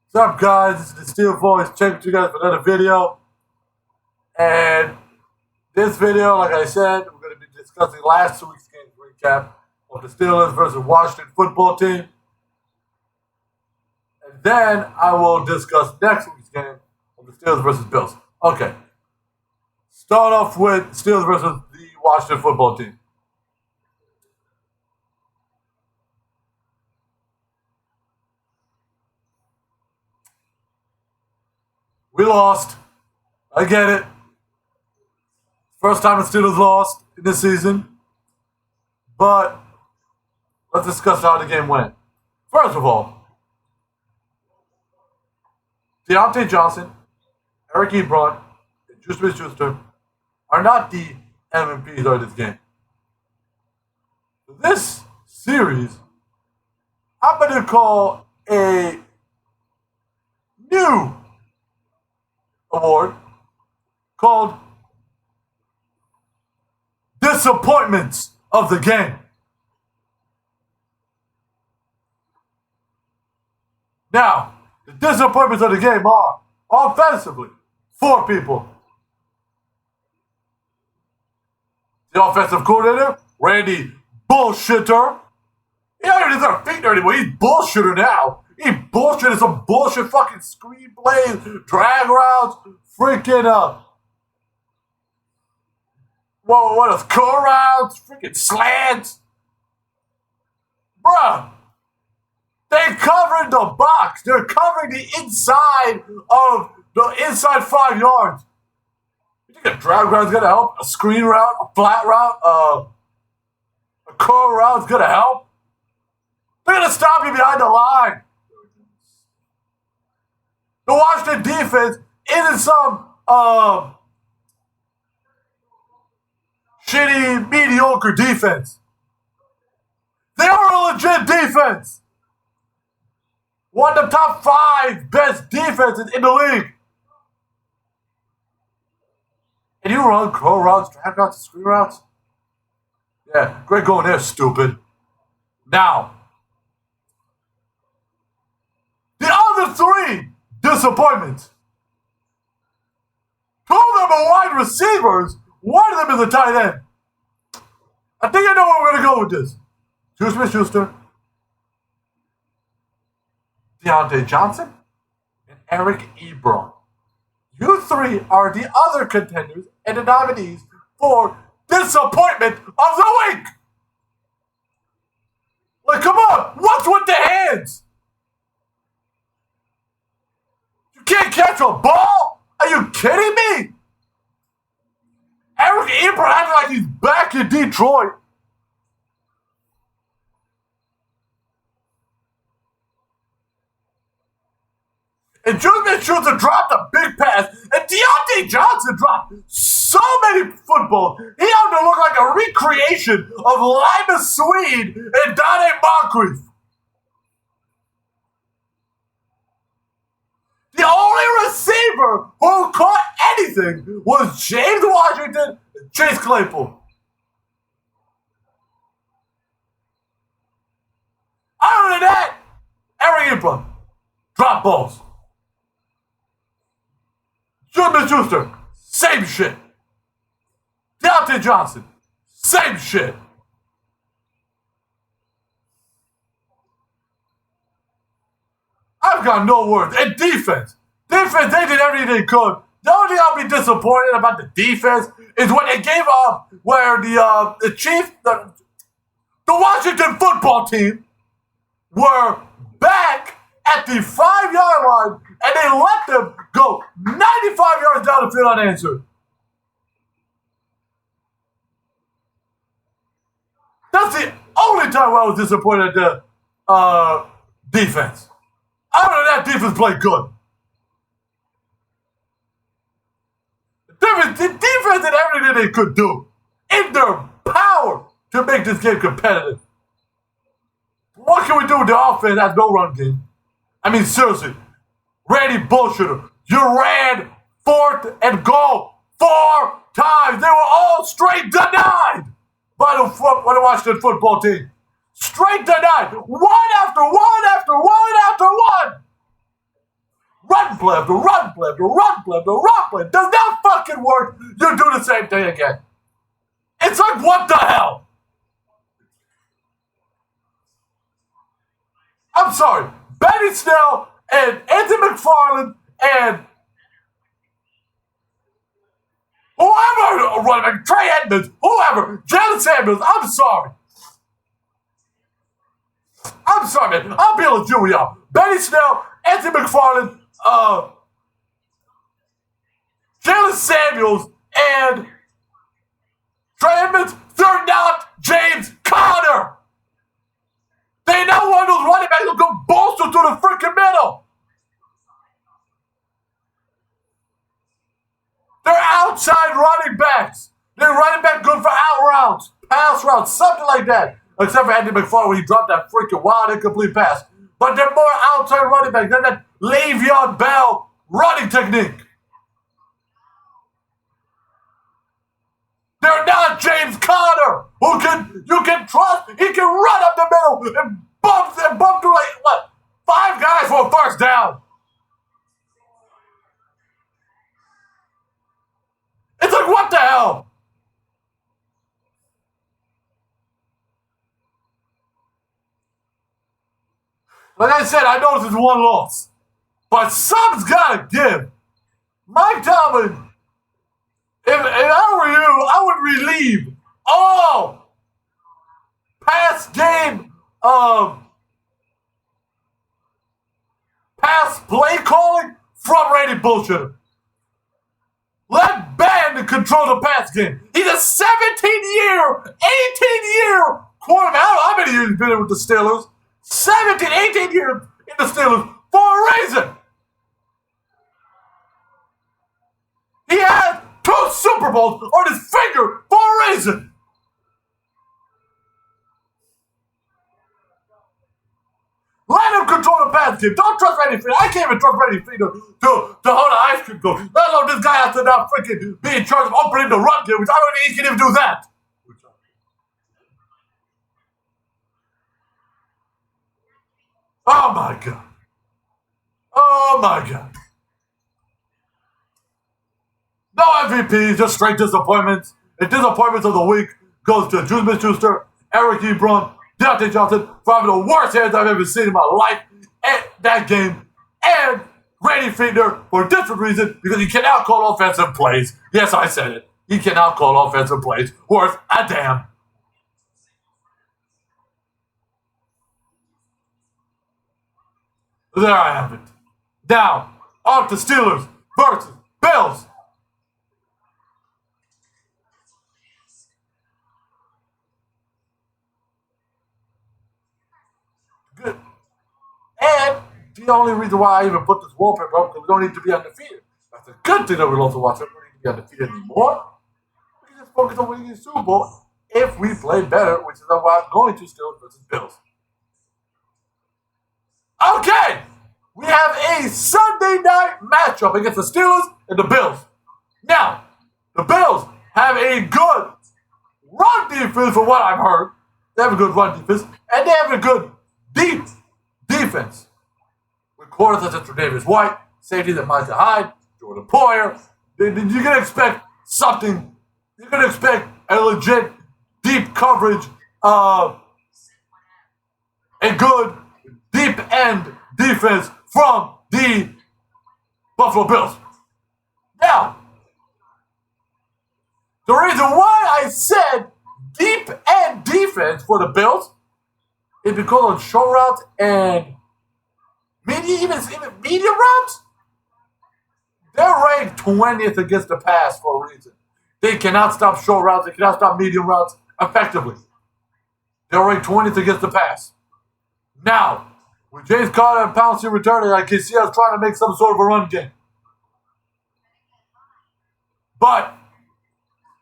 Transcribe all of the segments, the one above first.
What's up, guys? This is the Steel Voice checking you guys for another video. And this video, like I said, we're going to be discussing last week's game recap of the Steelers versus Washington football team. And then I will discuss next week's game of the Steelers versus Bills. Okay. Start off with Steelers versus the Washington football team. We lost. I get it. First time the Steelers lost in this season. But let's discuss how the game went. First of all, Diontae Johnson, Eric Ebron, and Juju are not the MVPs of this game. This series, I'm going to call a new award called Disappointments of the Game. Now, the disappointments of the game are, offensively, 4 people. The offensive coordinator, Randy Bullshitter. He don't even deserve feet anymore. He's Bullshitter now. He bullshitted some bullshit fucking screenplays, drag routes, freaking, what else? Curl routes, freaking slants. Bruh, they covered the box. They're covering the inside of the inside 5 yards. You think a drag route's gonna help? A screen route, a flat route, a curl route's gonna help? They're gonna stop you behind the line. The Washington defense isn't some shitty, mediocre defense. They are a legit defense. One of the top 5 best defenses in the league. And you run curl routes, drag routes, screen routes? Yeah, great going there, stupid. Now, the other 3 disappointments. 2 of them are wide receivers. 1 of them is a tight end. I think I know where we're going to go with this. Juju Smith-Schuster, Diontae Johnson, and Eric Ebron. You 3 are the other contenders and the nominees for Disappointment of the Week. Like, come on, what's with the hands? You can't catch a ball? Are you kidding me? Eric Ebron acting like he's back in Detroit. And Juju Smith-Schuster dropped a big pass, and Diontae Johnson dropped so many footballs. He had to look like a recreation of Lima Swede and Donnie Moncrief. The only receiver who caught anything was James Washington and Chase Claypool. Other than that, Eric Ebron drop balls. Juju Smith-Schuster, same shit. Diontae Johnson, same shit. I've got no words. And defense, they did everything they could. The only thing I'll be disappointed about the defense is when they gave up where the Chiefs, the Washington football team, were back at the 5-yard line, and they let them go 95 yards down the field unanswered. That's the only time I was disappointed at the defense. Other than that, defense played good. The defense did everything they could do in their power to make this game competitive. What can we do with the offense that has no run game? I mean, seriously, Randy Bullshitter, you ran 4th and goal 4 times. They were all straight denied by the Washington football team. Straight denied. One after one after one after one. run play after run play after run play after run play does not fucking work, you do the same thing again. It's like, what the hell? I'm sorry. Benny Snell and Anthony McFarland and whoever running back, Trey Edmonds, whoever, Jalen Samuels, I'm sorry. I'm sorry, man. I'll be able to do y'all. Benny Snell, Anthony McFarland, Jalen Samuels, and Trey Edmonds, they're not James Conner. They know one of those running backs will go bolster through the freaking middle. They're outside running backs. They're running back good for out routes, pass routes, something like that. Except for Andy McFarland when he dropped that freaking wild incomplete pass. But they're more outside running backs. They're that Le'Veon Bell running technique. They're not James Conner, who you can trust. He can run up the middle and bump through like, what, 5 guys for a first down. It's like, what the hell? Like I said, I know this is one loss, but something's gotta give. Mike Tomlin, if I were you, I would relieve all past game past play calling from Randy Bullshit. Let Bandon control the pass game. He's a 17-year, 18-year quarterback. I don't know how many years he's been with the Steelers. 17, 18 years in the Steelers for a reason. He has 2 Super Bowls on his finger for a reason. Let him control the pass game. Don't trust Randy Fiedler. I can't even trust Randy Fiedler to hold the ice cream cone. Let alone this guy has to now freaking be in charge of opening the run game, which I don't think he can even do that. Oh my God. Oh my God. No MVPs, just straight disappointments. And disappointments of the week goes to Juju Smith-Schuster, Eric Ebron, Diontae Johnson for having the worst hands I've ever seen in my life at that game. And Randy Fiedler for a different reason, because he cannot call offensive plays. Yes, I said it. He cannot call offensive plays worth a damn. There I have it. Now, on to Steelers versus Bills. Good. And the only reason why I even put this wallpaper up, because we don't need to be undefeated. That's a good thing that we also watch it. We don't need to be undefeated anymore. We can just focus on winning the Super Bowl if we play better, which is why I'm going to Steelers versus Bills. Okay, we have a Sunday night matchup against the Steelers and the Bills. Now, the Bills have a good run defense from what I've heard. They have a good run defense, and they have a good deep defense. With corners such as Tre'Davious White, safety that Micah Hyde, Jordan Poyer. You're going to expect something. You're going to expect a legit deep coverage, a good deep end defense from the Buffalo Bills. Now, the reason why I said deep end defense for the Bills is because on show routes and even medium routes, they're ranked 20th against the pass for a reason. They cannot stop short routes. They cannot stop medium routes effectively. They're ranked 20th against the pass. Now, with James Conner and Pouncey returning, I can see us trying to make some sort of a run game. But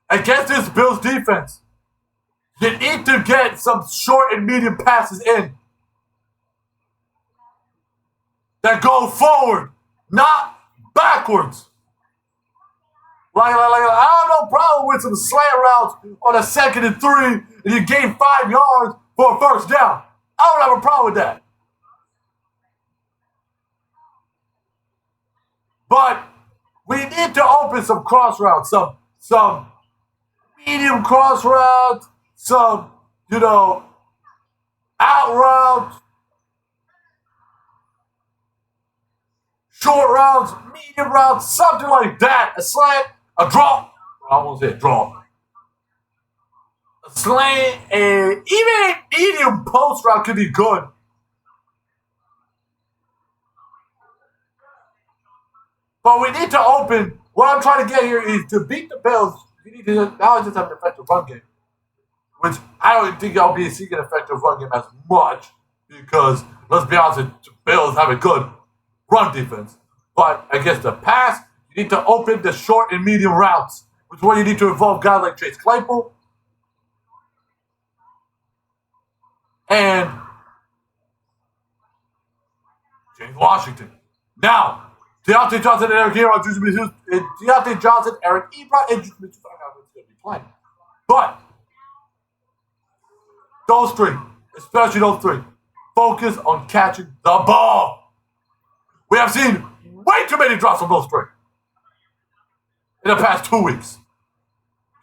against this Bills defense, you need to get some short and medium passes in that go forward, not backwards. Like I have no problem with some slant routes on a 2nd and 3 and you gain 5 yards for a first down. I don't have a problem with that. But we need to open some cross routes, some medium cross routes, some, out routes, short routes, medium routes, something like that. A slant, a draw. I won't say a draw. A slant, even a medium post route could be good. But we need to open. What I'm trying to get here is to beat the Bills. We need to now just have an effective run game, which I don't think I'll be seeing an effective run game as much because let's be honest, the Bills have a good run defense. But against the pass, you need to open the short and medium routes, which is where you need to involve guys like Chase Claypool and James Washington. Now, Diontae Johnson and Eric Ebron, Diontae Johnson, Eric Ebron, and Juju Smith-Schuster are going to be playing. But those three, especially those three, focus on catching the ball. We have seen way too many drops from those three in the past 2 weeks.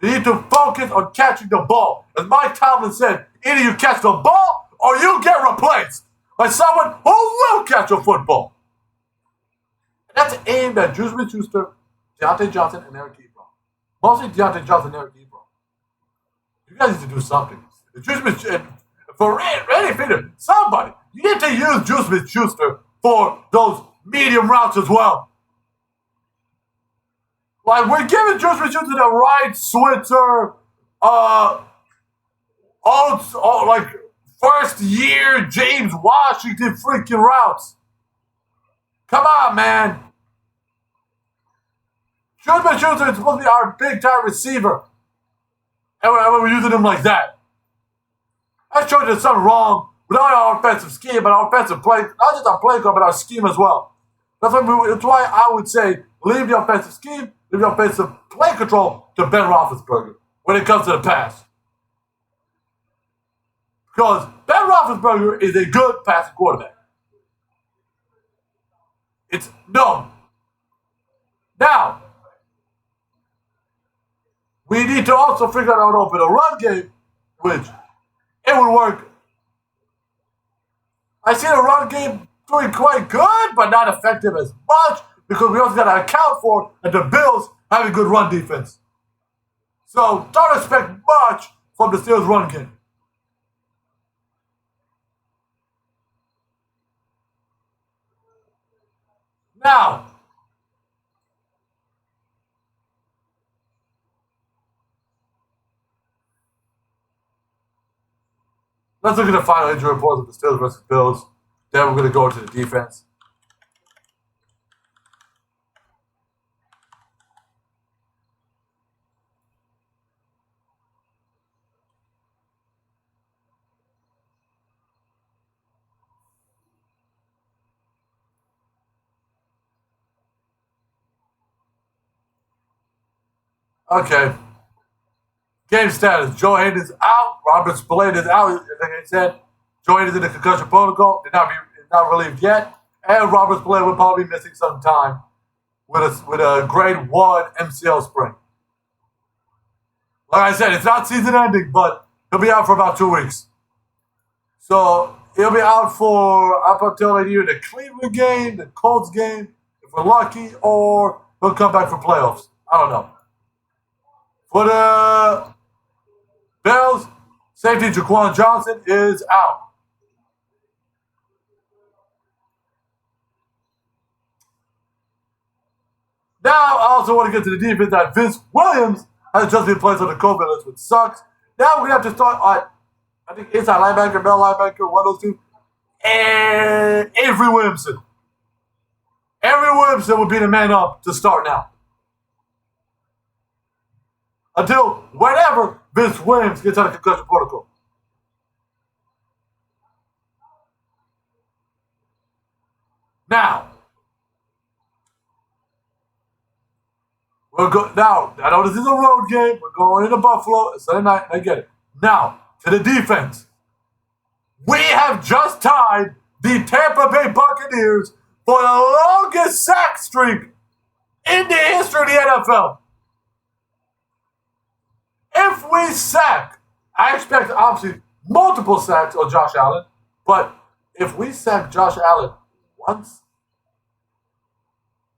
You need to focus on catching the ball. As Mike Tomlin said, either you catch the ball or you get replaced by someone who will catch a football. And that's aimed at Juju Smith-Schuster, Diontae Johnson, and Eric Ebron. Mostly Diontae Johnson and Eric Ebron. You guys need to do something. For any figure, somebody, you need to use Juju Smith-Schuster for those medium routes as well. Like, we're giving Juju Smith-Schuster the right Switzer, like, first year James Washington freaking routes. Come on, man. Juju Smith-Schuster is supposed to be our big-time receiver. And we're using him like that. I showed you there's something wrong with our offensive scheme, but our offensive play, not just our play call, but our scheme as well. That's why I would say leave the offensive scheme, leave the offensive play control to Ben Roethlisberger when it comes to the pass. Because Ben Roethlisberger is a good passing quarterback. It's known. Now, we need to also figure out how to open a run game, which it would work. I see the run game doing quite good, but not effective as much because we also got to account for that the Bills have a good run defense. So don't expect much from the Steelers run game. Now, let's look at the final injury reports of the Steelers versus Bills. Then we're going to go into the defense. Okay. Game status. Joe Hayden is out. Robert Spillane is out. Like I said, Joe Hayden is in the concussion protocol. Did not relieved yet. And Robert Spillane will probably be missing some time with a grade 1 MCL sprain. Like I said, it's not season ending, but he'll be out for about 2 weeks. So he'll be out for up until either the Cleveland game, the Colts game, if we're lucky, or he'll come back for playoffs. I don't know. For the Bills, safety Jaquan Johnson is out. Now, I also want to get to the defense that Vince Williams has just been placed on the COVID list, which sucks. Now we're going to have to start on, I think, inside linebacker, middle linebacker, one of those two, and Avery Williamson. Avery Williamson will be the man up to start now. Until whenever Vince Williams gets out of concussion protocol. Now, now, I know this is a road game. We're going into Buffalo. It's Sunday night. I get it. Now, to the defense. We have just tied the Tampa Bay Buccaneers for the longest sack streak in the history of the NFL. If we sack, I expect obviously multiple sacks on Josh Allen, but if we sack Josh Allen once,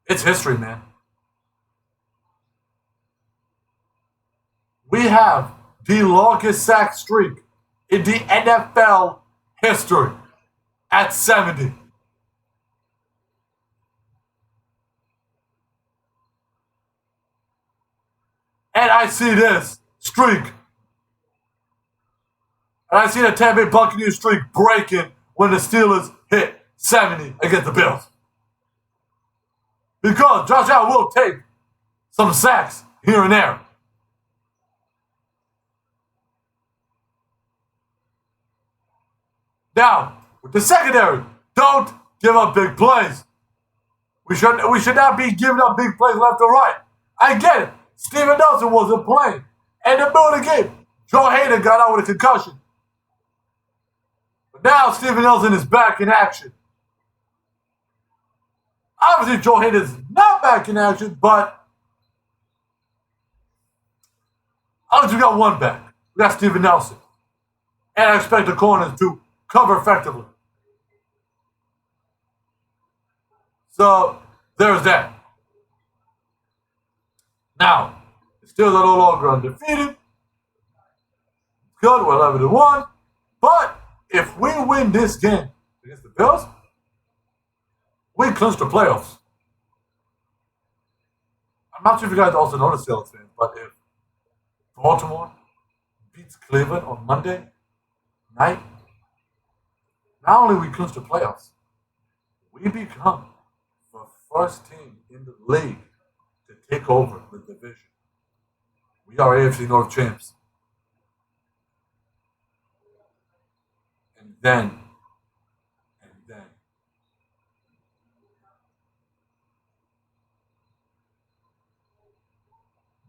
it's history, man. We have the longest sack streak in the NFL history at 70. And I see this streak. And I see the Tampa Bay Buccaneers streak breaking when the Steelers hit 70 against the Bills. Because Josh Allen will take some sacks here and there. Now, with the secondary, don't give up big plays. We should not be giving up big plays left or right. I get it. Steven Nelson wasn't playing. In the middle of the game, Joe Hayden got out with a concussion. But now Steven Nelson is back in action. Obviously, Joe Hayden is not back in action, but obviously we got one back. We got Steven Nelson. And I expect the corners to cover effectively. So, there's that. Now, the Steelers are no longer undefeated. Good, we're 11-1. But if we win this game against the Bills, we clinch the playoffs. I'm not sure if you guys also know the Steelers fans, but if Baltimore beats Cleveland on Monday night, not only we clinch the playoffs, we become the first team in the league to take over the division. We are AFC North champs. And then,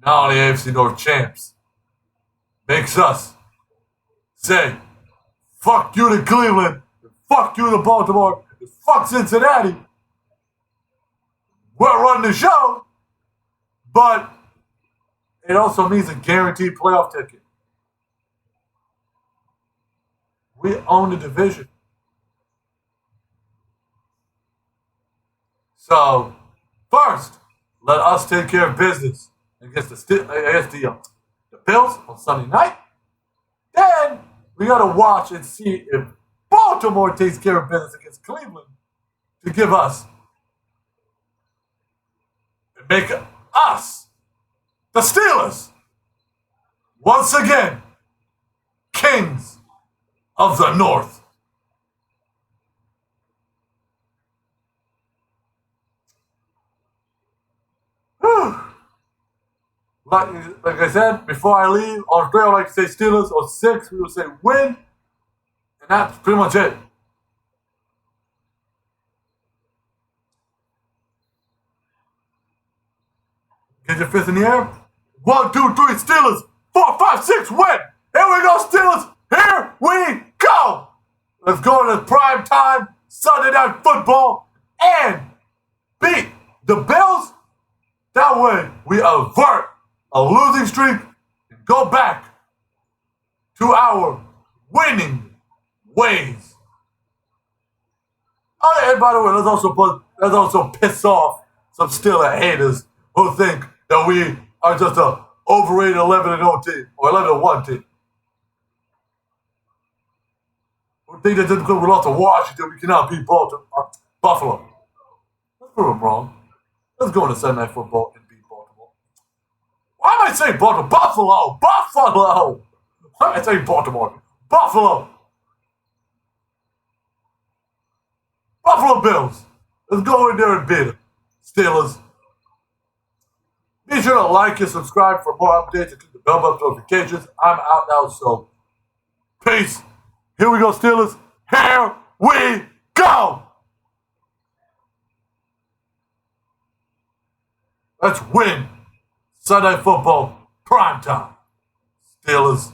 not only AFC North champs, makes us say, fuck you to Cleveland, fuck you to Baltimore, and fuck Cincinnati. We're running the show, but it also means a guaranteed playoff ticket. We own the division. So, first, let us take care of business against the Bills on Sunday night. Then, we got to watch and see if Baltimore takes care of business against Cleveland to give us and make us, the Steelers, once again, kings of the North. Whew. Like I said, before I leave, on 3 I like to say Steelers, on 6 we will say win, and that's pretty much it. Get your fist in the air. 1, 2, 3, Steelers. 4, 5, 6, win. Here we go, Steelers. Here we go. Let's go to Primetime Sunday Night Football and beat the Bills. That way, we avert a losing streak and go back to our winning ways. Oh, and by the way, let's also piss off some Steelers haters who think that we are just a overrated 11-0 team or 11-1 team. Who think that just because we lost to Washington, we cannot beat Buffalo. Let's prove them wrong. Let's go into Sunday Night Football and beat Baltimore. Why am I saying Baltimore? Buffalo! Buffalo! Why am I saying Baltimore? Buffalo! Buffalo Bills. Let's go in there and beat them. Steelers. Be sure to like and subscribe for more updates and click the bell button notifications. I'm out now, so peace. Here we go, Steelers. Here we go. Let's win Sunday Football Primetime. Steelers.